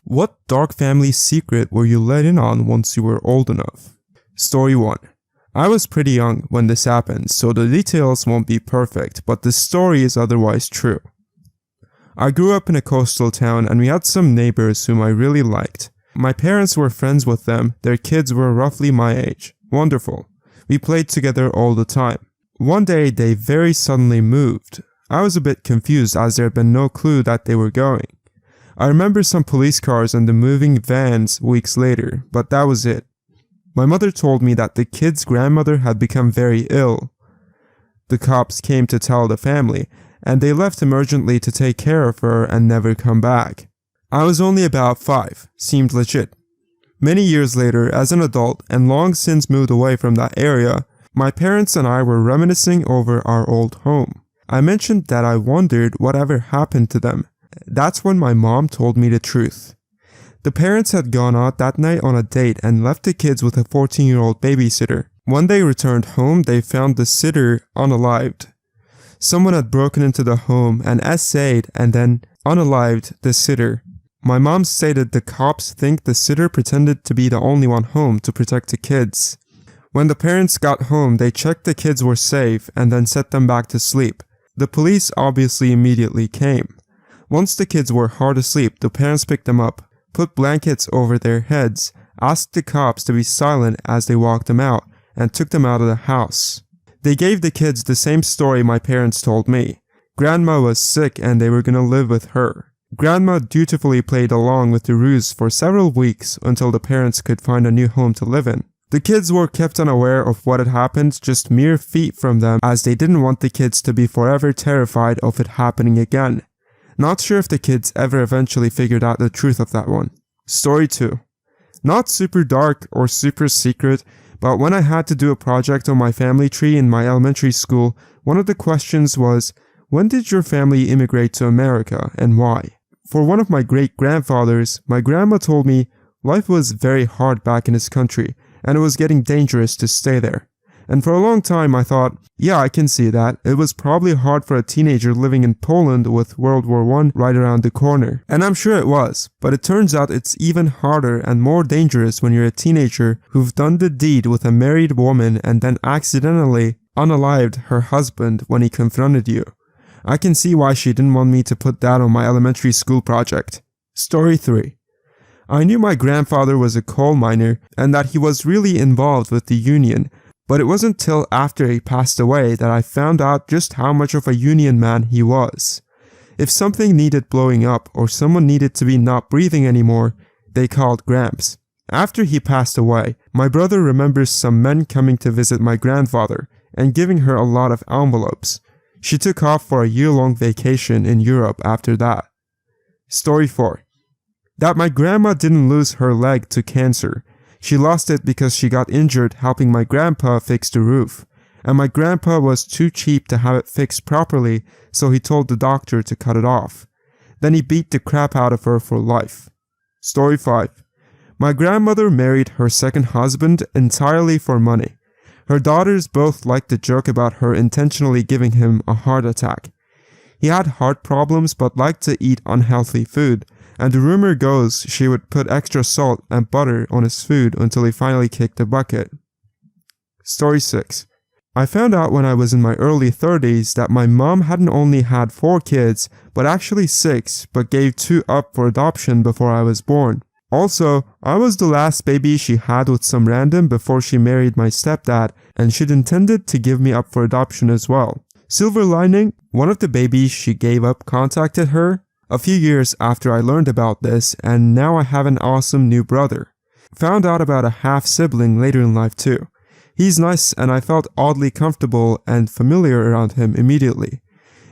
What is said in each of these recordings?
What dark family secret were you let in on once you were old enough? Story 1. I was pretty young when this happened, so the details won't be perfect, but the story is otherwise true. I grew up in a coastal town and we had some neighbors whom I really liked. My parents were friends with them, their kids were roughly my age. Wonderful. We played together all the time. One day they very suddenly moved. I was a bit confused as there had been no clue that they were going. I remember some police cars and the moving vans weeks later, but that was it. My mother told me that the kid's grandmother had become very ill. The cops came to tell the family, and they left him urgently to take care of her and never come back. I was only about 5, seemed legit. Many years later, as an adult and long since moved away from that area, my parents and I were reminiscing over our old home. I mentioned that I wondered whatever happened to them. That's when my mom told me the truth. The parents had gone out that night on a date and left the kids with a 14-year-old babysitter. When they returned home, they found the sitter unalived. Someone had broken into the home and essayed and then unalived the sitter. My mom stated the cops think the sitter pretended to be the only one home to protect the kids. When the parents got home, they checked the kids were safe and then set them back to sleep. The police obviously immediately came. Once the kids were hard asleep, the parents picked them up, put blankets over their heads, asked the cops to be silent as they walked them out, and took them out of the house. They gave the kids the same story my parents told me. Grandma was sick and they were gonna live with her. Grandma dutifully played along with the ruse for several weeks until the parents could find a new home to live in. The kids were kept unaware of what had happened just mere feet from them as they didn't want the kids to be forever terrified of it happening again. Not sure if the kids ever eventually figured out the truth of that one. Story 2. Not super dark or super secret, but when I had to do a project on my family tree in my elementary school, one of the questions was, when did your family immigrate to America and why? For one of my great-grandfathers, my grandma told me life was very hard back in his country and it was getting dangerous to stay there. And for a long time I thought, yeah, I can see that. It was probably hard for a teenager living in Poland with World War I right around the corner. And I'm sure it was, but it turns out it's even harder and more dangerous when you're a teenager who've done the deed with a married woman and then accidentally unalived her husband when he confronted you. I can see why she didn't want me to put that on my elementary school project. Story 3. I knew my grandfather was a coal miner and that he was really involved with the union, but it wasn't till after he passed away that I found out just how much of a union man he was. If something needed blowing up or someone needed to be not breathing anymore, they called Gramps. After he passed away, my brother remembers some men coming to visit my grandfather and giving her a lot of envelopes. She took off for a year-long vacation in Europe after that. Story 4. That my grandma didn't lose her leg to cancer. She lost it because she got injured helping my grandpa fix the roof, and my grandpa was too cheap to have it fixed properly, so he told the doctor to cut it off. Then he beat the crap out of her for life. Story 5. My grandmother married her second husband entirely for money. Her daughters both liked the joke about her intentionally giving him a heart attack. He had heart problems but liked to eat unhealthy food, and the rumor goes she would put extra salt and butter on his food until he finally kicked the bucket. Story 6. I found out when I was in my early 30s that my mom hadn't only had 4 kids, but actually 6, but gave 2 up for adoption before I was born. Also, I was the last baby she had with some random before she married my stepdad, and she'd intended to give me up for adoption as well. Silver lining, one of the babies she gave up contacted her a few years after I learned about this, and now I have an awesome new brother. Found out about a half-sibling later in life too. He's nice and I felt oddly comfortable and familiar around him immediately.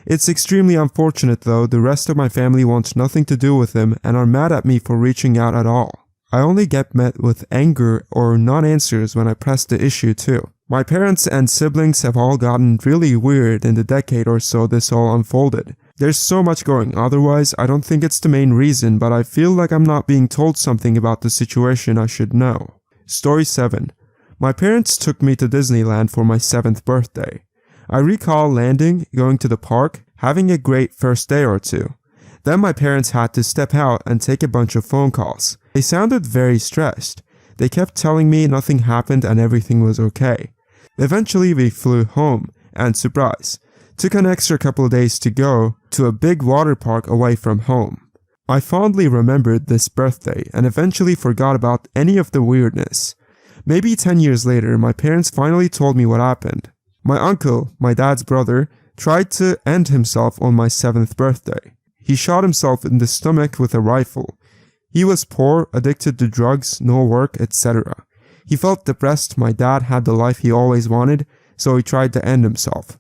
It's extremely unfortunate though, the rest of my family wants nothing to do with him and are mad at me for reaching out at all. I only get met with anger or non-answers when I press the issue too. My parents and siblings have all gotten really weird in the decade or so this all unfolded. There's so much going otherwise, I don't think it's the main reason, but I feel like I'm not being told something about the situation I should know. Story 7. My parents took me to Disneyland for my 7th birthday. I recall landing, going to the park, having a great first day or two. Then my parents had to step out and take a bunch of phone calls. They sounded very stressed. They kept telling me nothing happened and everything was okay. Eventually we flew home, and surprise, took an extra couple of days to go to a big water park away from home. I fondly remembered this birthday and eventually forgot about any of the weirdness. Maybe 10 years later, my parents finally told me what happened. My uncle, my dad's brother, tried to end himself on my 7th birthday. He shot himself in the stomach with a rifle. He was poor, addicted to drugs, no work, etc. He felt depressed my dad had the life he always wanted, so he tried to end himself.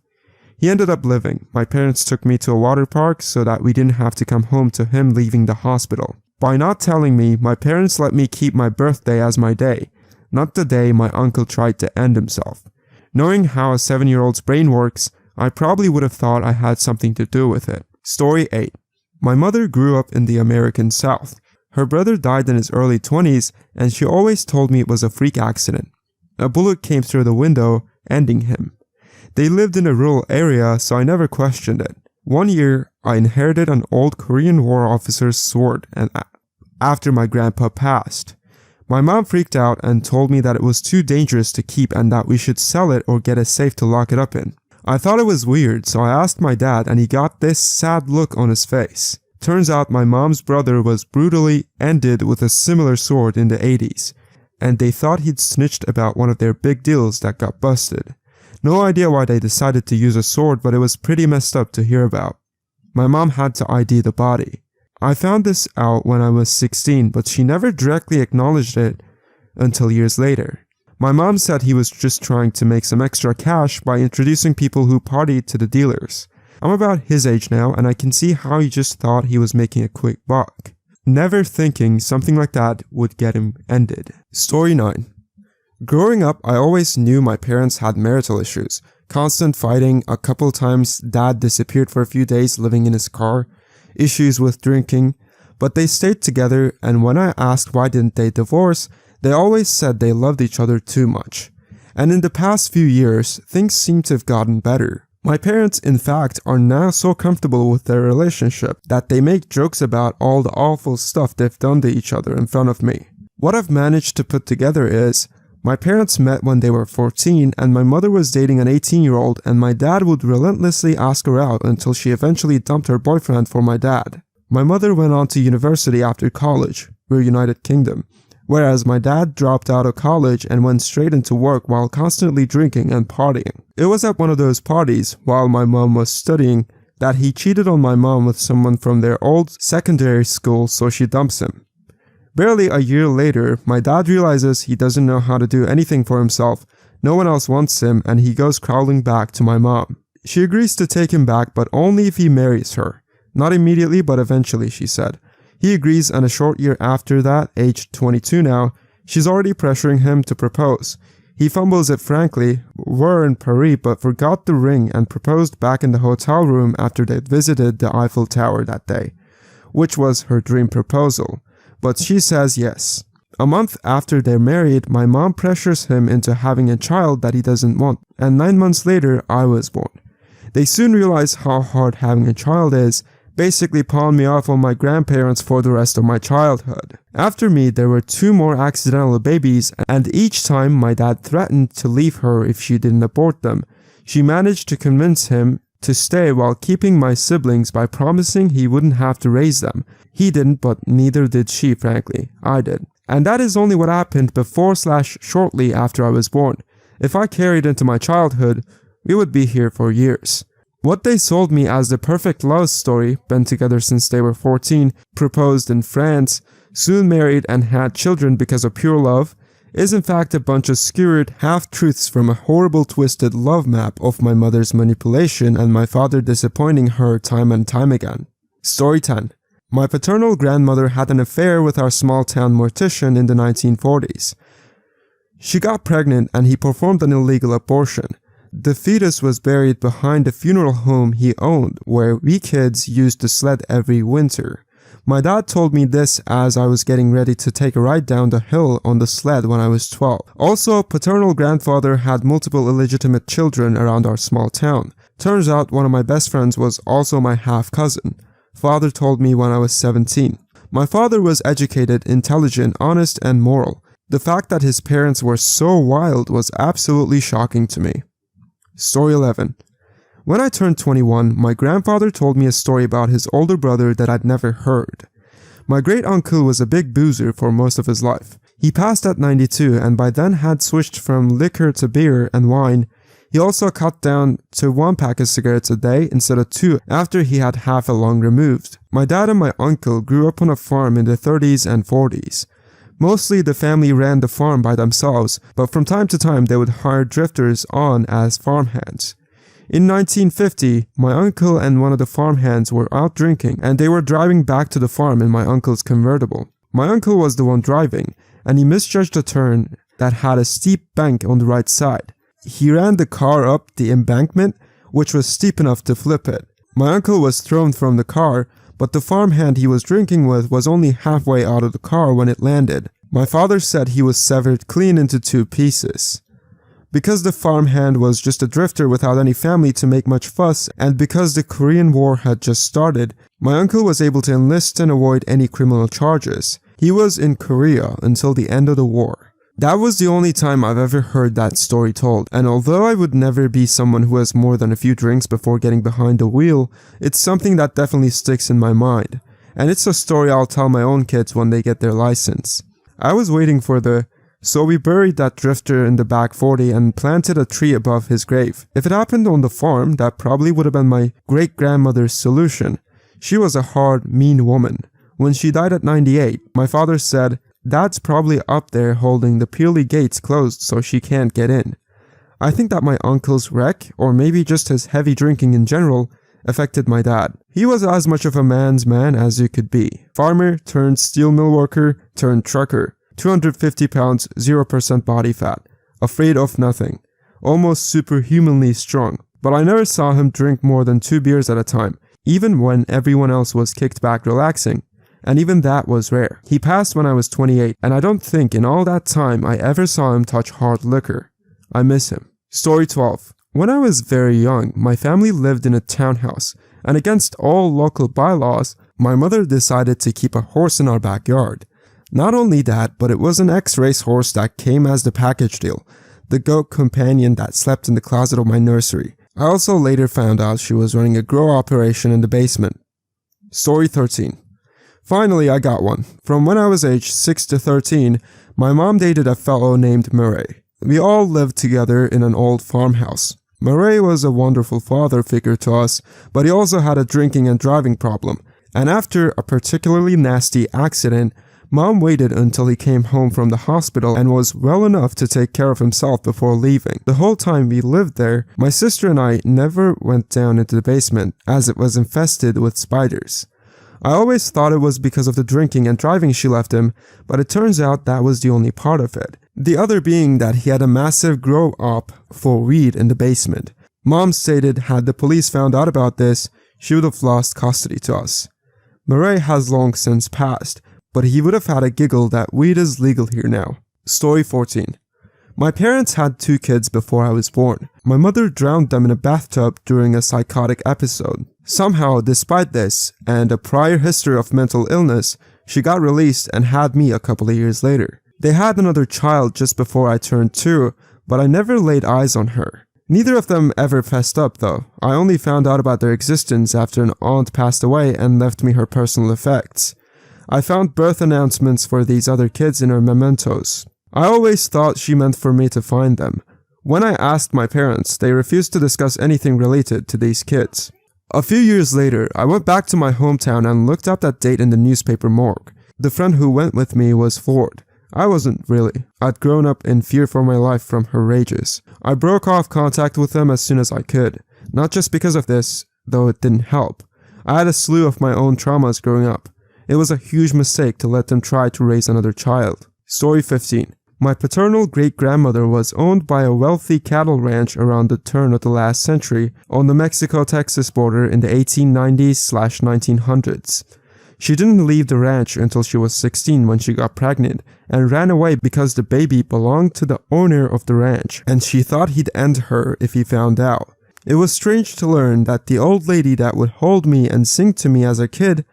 He ended up living. My parents took me to a water park so that we didn't have to come home to him leaving the hospital. By not telling me, my parents let me keep my birthday as my day, not the day my uncle tried to end himself. Knowing how a 7-year-old's brain works, I probably would have thought I had something to do with it. Story 8. My mother grew up in the American South. Her brother died in his early 20s, and she always told me it was a freak accident. A bullet came through the window, ending him. They lived in a rural area, so I never questioned it. One year, I inherited an old Korean War officer's sword after my grandpa passed. My mom freaked out and told me that it was too dangerous to keep and that we should sell it or get a safe to lock it up in. I thought it was weird, so I asked my dad and he got this sad look on his face. Turns out my mom's brother was brutally ended with a similar sword in the 80s, and they thought he'd snitched about one of their big deals that got busted. No idea why they decided to use a sword, but it was pretty messed up to hear about. My mom had to ID the body. I found this out when I was 16, but she never directly acknowledged it until years later. My mom said he was just trying to make some extra cash by introducing people who partied to the dealers. I'm about his age now, and I can see how he just thought he was making a quick buck, never thinking something like that would get him ended. Story 9. Growing up, I always knew my parents had marital issues. Constant fighting, a couple times dad disappeared for a few days living in his car, issues with drinking, but they stayed together, and when I asked why didn't they divorce, they always said they loved each other too much. And in the past few years, things seem to have gotten better. My parents, in fact, are now so comfortable with their relationship that they make jokes about all the awful stuff they've done to each other in front of me. What I've managed to put together is, my parents met when they were 14 and my mother was dating an 18-year-old and my dad would relentlessly ask her out until she eventually dumped her boyfriend for my dad. My mother went on to university after college, we're United Kingdom, whereas my dad dropped out of college and went straight into work while constantly drinking and partying. It was at one of those parties, while my mom was studying, that he cheated on my mom with someone from their old secondary school, so she dumps him. Barely a year later, my dad realizes he doesn't know how to do anything for himself, no one else wants him, and he goes crawling back to my mom. She agrees to take him back, but only if he marries her. Not immediately, but eventually, she said. He agrees, and a short year after that, aged 22 now, she's already pressuring him to propose. He fumbles it frankly, were in Paris but forgot the ring and proposed back in the hotel room after they'd visited the Eiffel Tower that day, which was her dream proposal. But she says yes. A month after they're married, my mom pressures him into having a child that he doesn't want, and 9 months later, I was born. They soon realize how hard having a child is, basically pawned me off on my grandparents for the rest of my childhood. After me, there were 2 more accidental babies, and each time my dad threatened to leave her if she didn't abort them. She managed to convince him to stay while keeping my siblings by promising he wouldn't have to raise them. He didn't, but neither did she, frankly. I did. And that is only what happened before/shortly after I was born. If I carried into my childhood, we would be here for years. What they sold me as the perfect love story, been together since they were 14, proposed in France, soon married and had children because of pure love, is in fact a bunch of skewered half-truths from a horrible twisted love map of my mother's manipulation and my father disappointing her time and time again. Story 10. My paternal grandmother had an affair with our small-town mortician in the 1940s. She got pregnant and he performed an illegal abortion. The fetus was buried behind the funeral home he owned, where we kids used to sled every winter. My dad told me this as I was getting ready to take a ride down the hill on the sled when I was 12. Also, paternal grandfather had multiple illegitimate children around our small town. Turns out one of my best friends was also my half-cousin. father told me when I was 17. My father was educated, intelligent, honest, and moral. The fact that his parents were so wild was absolutely shocking to me. Story 11. When I turned 21, my grandfather told me a story about his older brother that I'd never heard. My great uncle was a big boozer for most of his life. He passed at 92 and by then had switched from liquor to beer and wine. He also cut down to 1 pack of cigarettes a day instead of 2 after he had half a lung removed. My dad and my uncle grew up on a farm in the 30s and 40s. Mostly the family ran the farm by themselves, but from time to time they would hire drifters on as farmhands. In 1950, my uncle and one of the farmhands were out drinking and they were driving back to the farm in my uncle's convertible. My uncle was the one driving and he misjudged a turn that had a steep bank on the right side. He ran the car up the embankment, which was steep enough to flip it. My uncle was thrown from the car, but the farmhand he was drinking with was only halfway out of the car when it landed. My father said he was severed clean into 2 pieces. Because the farmhand was just a drifter without any family to make much fuss, and because the Korean War had just started, my uncle was able to enlist and avoid any criminal charges. He was in Korea until the end of the war. That was the only time I've ever heard that story told, and although I would never be someone who has more than a few drinks before getting behind the wheel, it's something that definitely sticks in my mind. And it's a story I'll tell my own kids when they get their license. I was waiting for so we buried that drifter in the back 40 and planted a tree above his grave. If it happened on the farm, that probably would have been my great-grandmother's solution. She was a hard, mean woman. When she died at 98, my father said, "Dad's probably up there holding the pearly gates closed so she can't get in." I think that my uncle's wreck, or maybe just his heavy drinking in general, affected my dad. He was as much of a man's man as you could be. Farmer turned steel mill worker turned trucker. 250 pounds, 0% body fat. Afraid of nothing. Almost superhumanly strong. But I never saw him drink more than 2 beers at a time, even when everyone else was kicked back relaxing. And even that was rare. He passed when I was 28, and I don't think in all that time I ever saw him touch hard liquor. I miss him. Story 12. When I was very young, my family lived in a townhouse, and against all local bylaws, my mother decided to keep a horse in our backyard. Not only that, but it was an ex-race horse that came as the package deal, the goat companion that slept in the closet of my nursery. I also later found out she was running a grow operation in the basement. Story 13. Finally, I got one. From when I was aged 6 to 13, my mom dated a fellow named Murray. We all lived together in an old farmhouse. Murray was a wonderful father figure to us, but he also had a drinking and driving problem. And after a particularly nasty accident, Mom waited until he came home from the hospital and was well enough to take care of himself before leaving. The whole time we lived there, my sister and I never went down into the basement as it was infested with spiders. I always thought it was because of the drinking and driving she left him, but it turns out that was the only part of it. The other being that he had a massive grow op for weed in the basement. Mom stated had the police found out about this, she would have lost custody to us. Murray has long since passed, but he would have had a giggle that weed is legal here now. Story 14. My parents had 2 kids before I was born. My mother drowned them in a bathtub during a psychotic episode. Somehow, despite this, and a prior history of mental illness, she got released and had me a couple of years later. They had another child just before I turned 2, but I never laid eyes on her. Neither of them ever fessed up though. I only found out about their existence after an aunt passed away and left me her personal effects. I found birth announcements for these other kids in her mementos. I always thought she meant for me to find them. When I asked my parents, they refused to discuss anything related to these kids. A few years later, I went back to my hometown and looked up that date in the newspaper morgue. The friend who went with me was Ford. I wasn't really. I'd grown up in fear for my life from her rages. I broke off contact with them as soon as I could. Not just because of this, though it didn't help. I had a slew of my own traumas growing up. It was a huge mistake to let them try to raise another child. Story 15. My paternal great-grandmother was owned by a wealthy cattle ranch around the turn of the last century on the Mexico-Texas border in the 1890s/1900s. She didn't leave the ranch until she was 16 when she got pregnant and ran away because the baby belonged to the owner of the ranch and she thought he'd end her if he found out. It was strange to learn that the old lady that would hold me and sing to me as a kid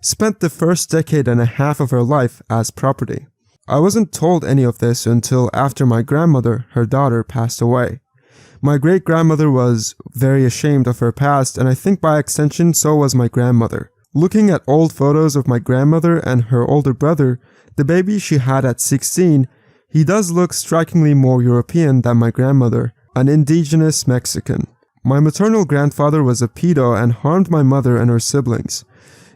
spent the first decade and a half of her life as property. I wasn't told any of this until after my grandmother, her daughter, passed away. My great-grandmother was very ashamed of her past, and I think by extension so was my grandmother. Looking at old photos of my grandmother and her older brother, the baby she had at 16, he does look strikingly more European than my grandmother, an indigenous Mexican. My maternal grandfather was a pedo and harmed my mother and her siblings.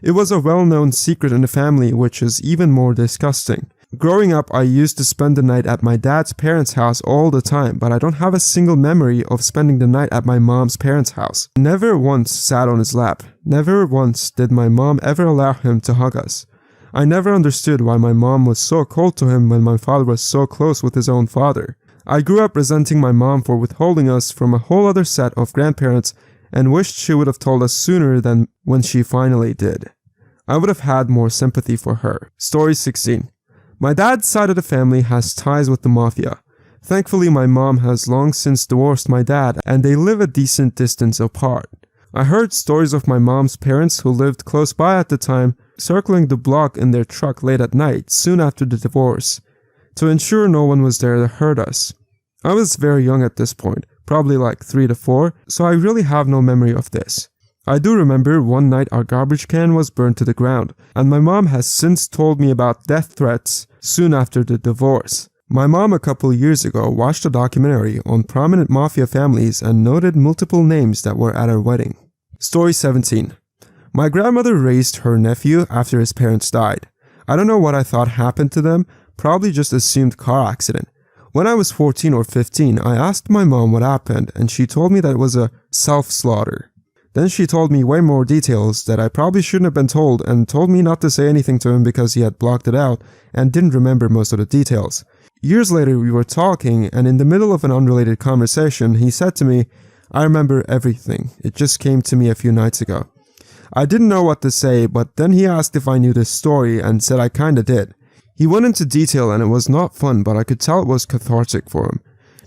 It was a well-known secret in the family, which is even more disgusting. Growing up, I used to spend the night at my dad's parents' house all the time, but I don't have a single memory of spending the night at my mom's parents' house. Never once sat on his lap. Never once did my mom ever allow him to hug us. I never understood why my mom was so cold to him when my father was so close with his own father. I grew up resenting my mom for withholding us from a whole other set of grandparents and wished she would have told us sooner than when she finally did. I would have had more sympathy for her. Story 16. My dad's side of the family has ties with the mafia. Thankfully, my mom has long since divorced my dad and they live a decent distance apart. I heard stories of my mom's parents who lived close by at the time circling the block in their truck late at night soon after the divorce to ensure no one was there to hurt us. I was very young at this point, probably like 3 to 4, so I really have no memory of this. I do remember one night our garbage can was burned to the ground, and my mom has since told me about death threats soon after the divorce. My mom a couple years ago watched a documentary on prominent mafia families and noted multiple names that were at our wedding. Story 17. My grandmother raised her nephew after his parents died. I don't know what I thought happened to them, probably just assumed car accident. When I was 14 or 15, I asked my mom what happened and she told me that it was a self-slaughter. Then she told me way more details that I probably shouldn't have been told and told me not to say anything to him because he had blocked it out and didn't remember most of the details. Years later we were talking and in the middle of an unrelated conversation he said to me, "I remember everything, it just came to me a few nights ago." I didn't know what to say, but then he asked if I knew this story and said I kinda did. He went into detail and it was not fun, but I could tell it was cathartic for him.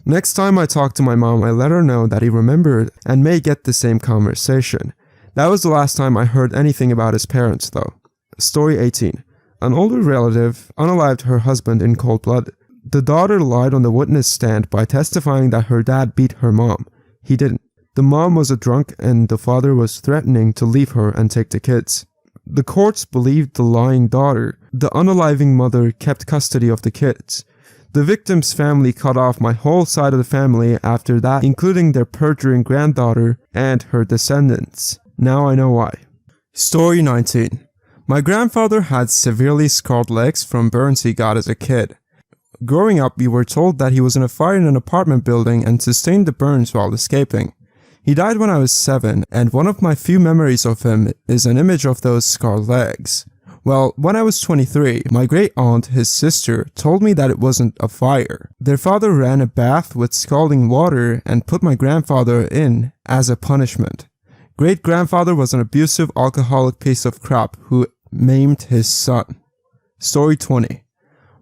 Next time I talked to my mom, I let her know that he remembered and may get the same conversation. That was the last time I heard anything about his parents though. Story 18. An older relative unalived her husband in cold blood. The daughter lied on the witness stand by testifying that her dad beat her mom. He didn't. The mom was a drunk and the father was threatening to leave her and take the kids. The courts believed the lying daughter. The unaliving mother kept custody of the kids. The victim's family cut off my whole side of the family after that, including their perjuring granddaughter and her descendants. Now I know why. Story 19. My grandfather had severely scarred legs from burns he got as a kid. Growing up, we were told that he was in a fire in an apartment building and sustained the burns while escaping. He died when I was 7, and one of my few memories of him is an image of those scarred legs. Well, when I was 23, my great aunt, his sister, told me that it wasn't a fire. Their father ran a bath with scalding water and put my grandfather in as a punishment. Great-grandfather was an abusive alcoholic piece of crap who maimed his son. Story 20.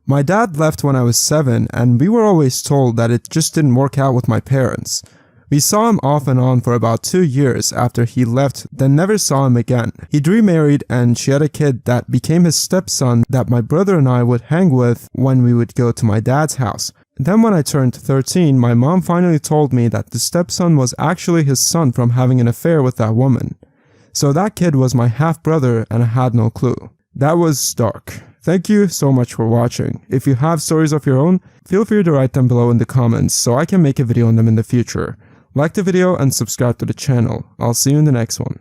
My dad left when I was 7 and we were always told that it just didn't work out with my parents. We saw him off and on for about 2 years after he left, then never saw him again. He'd remarried and she had a kid that became his stepson that my brother and I would hang with when we would go to my dad's house. Then when I turned 13, my mom finally told me that the stepson was actually his son from having an affair with that woman. So that kid was my half-brother and I had no clue. That was dark. Thank you so much for watching. If you have stories of your own, feel free to write them below in the comments so I can make a video on them in the future. Like the video and subscribe to the channel. I'll see you in the next one.